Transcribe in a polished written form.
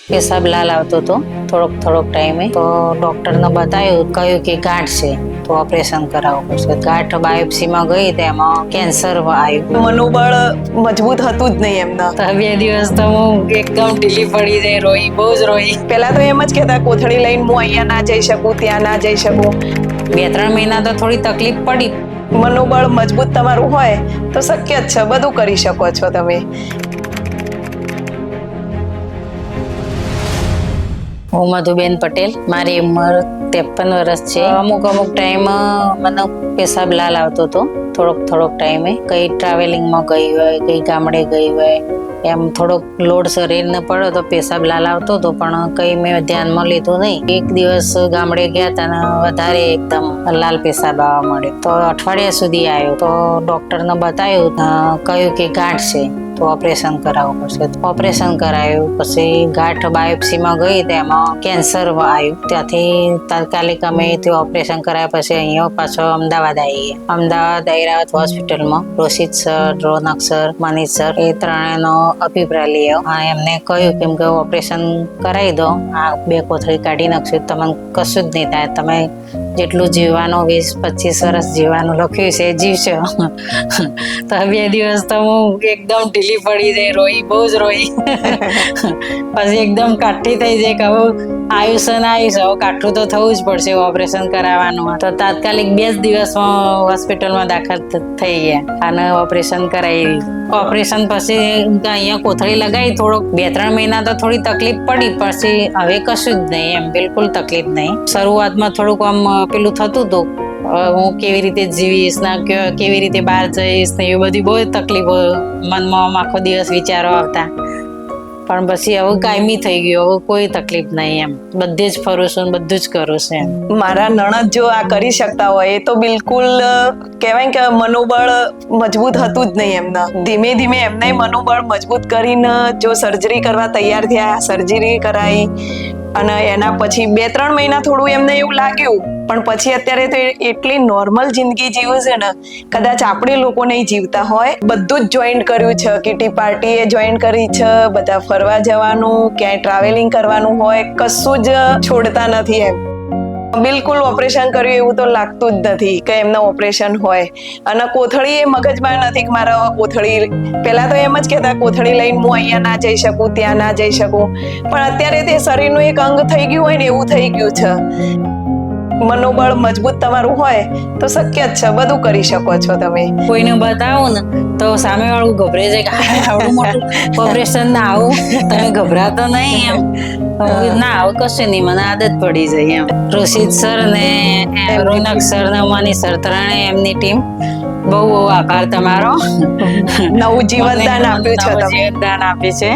પેશાબ લાલ આવતો હતો થોડોક ટાઈમે, તો ડોક્ટરને બતાવ્યું, કહ્યું કે ગાંઠ છે તો ઓપરેશન કરાવવું પડશે. ગાંઠ બાયોપ્સીમાં ગઈ તેમાં કેન્સર આવ્યું. મનોબળ મજબૂત હતું જ નહીં એમના. તો 2 દિવસ તો હું એકદમ ઢીલી પડી જઈ, રોઈ, બહુ જ રોઈ. પહેલા તો એમ જ કહેતા કોથળી લઈને હું અહીંયા ના જઈ શકું, ત્યાં ના જઈ શકું. 2-3 મહિના તો થોડી તકલીફ પડી. મનોબળ મજબૂત તમારું હોય તો શક્ય જ છે, બધું કરી શકો છો તમે. હું મધુબેન પટેલ, મારી ઉંમર 53 વર્ષ છે. અમુક ટાઈમ મને પેશાબ લાલ આવતો હતો થોડોક ટાઈમે. કઈ ટ્રાવેલિંગમાં ગઈ હોય, કઈ ગામડે ગઈ હોય, એમ થોડોક લોડ શરીરને પડ્યો તો પેશાબ લાલ આવતો હતો, પણ કઈ મેં ધ્યાનમાં લીધું નહીં. એક દિવસ ગામડે ગયા હતા ને વધારે એકદમ લાલ પેશાબ આવવા મળ્યો, તો અઠવાડિયા સુધી આવ્યો. તો ડોક્ટરને બતાવ્યું, કહ્યું કે ગાંઠ છે તો ઓપરેશન કરાવવું પડશે. ઓપરેશન કરાયું, પછી ગાંઠ બાયોપ્સીમાં ગઈ, તેમાં કેન્સર આવ્યું. ત્યાંથી તાત્કાલિક અમે ત્યાં ઓપરેશન કરાયા પછી અહીંયા પાછો અમદાવાદ આવી ગયા. અમદાવાદ ઐરાવત હોસ્પિટલમાં રોશિત સર, રોનક સર, મનીષ સર, એ ત્રણેયનો અભિપ્રાય લીધો. એમને કહ્યું કેમ કે ઓપરેશન કરાવી દો, આ 2 કોથળી કાઢી નાખશું, તમને કશું જ નહીં થાય, તમે જેટલું જીવવાનું 20-25 વર્ષ જીવવાનું લખ્યું છે જીવશો. તો 2 દિવસ તો હું એકદમ ઢીલી પડી જઈ, રોઈ, બહુ જ રોઈ. પછી એકદમ કાઠી થઈ જાય કે હવે આયુષ્ય કાઠું તો થવું જ પડશે ઓપરેશન કરાવવાનું. તો તાત્કાલિક 2 જ દિવસમાં હોસ્પિટલમાં દાખલ થઈ ગયા અને ઓપરેશન કરાવી. ઓપરેશન પછી અહીંયા કોથળી લગાવી, થોડોક 2-3 મહિના તો થોડી તકલીફ પડી, પછી હવે કશું જ નહીં, એમ બિલકુલ તકલીફ નહીં. શરૂઆતમાં થોડુંક આમ પેલું થતું હતું, હું કેવી રીતે જીવીશ ને કેવી રીતે બહાર જઈશ ને એવી બધી બહુ તકલીફો મનમાં આખો દિવસ વિચારો આવતા. પણ પછી હવે કાયમી થઈ ગયું, હવે કોઈ તકલીફ નહીં, એમ બધે જ ફરું છું, બધું જ કરું છું. મારા નણદ જો આ કરી શકતા હોય એ તો બિલકુલ કહેવાય કે મનોબળ મજબૂત હતું જ નહીં એમના. ધીમે ધીમે એમને મનોબળ મજબૂત કરીને જો સર્જરી કરવા તૈયાર થયા, સર્જરી કરાઈ, અને એના પછી 2-3 મહિના થોડું એમને એવું લાગ્યું, પણ પછી અત્યારે તો એટલી નોર્મલ જિંદગી જીવે છે ને, કદાચ આપણે લોકો નહીં જીવતા હોય. બધું જ જોઈન્ટ કર્યું છે, કિટી પાર્ટી એ જોઈન્ટ કરી છે, બધા ફરવા જવાનું, ક્યાંય ટ્રાવેલિંગ કરવાનું હોય, કશું જ છોડતા નથી એમ. બિલકુલ ઓપરેશન કર્યું એવું તો લાગતું જ નથી કે એમના ઓપરેશન હોય. અને કોથળી એ મગજમાં નથી કે મારા કોથળી, પહેલા તો એમ જ કહેતા કોથળી લઈને હું અહીંયા ના જઈ શકું, ત્યાં ના જઈ શકું, પણ અત્યારે તે શરીરનું એક અંગ થઈ ગયું હોય ને એવું થઈ ગયું છે. મનોબળ મજબૂત તમારું હોય તો શક્ય જ છે, બધું કરી શકો છો તમે. કોઈને બતાવો ને તો સામે વાળું ગભરે છે કે આવડું મોટું ઓપરેશન ના આવું, તમે ગભરાતો નહીં એમ. ના આવું કશું નહીં, મને આદત પડી જાય એમ. રોશિત સર ને રોનક સર ને મનીષ સર, ત્રણેય એમની ટીમ, બહુ બહુ આભાર તમારો. નવું જીવનદાન આપ્યું છે તમે. જીવનદાન આપ્યું છે.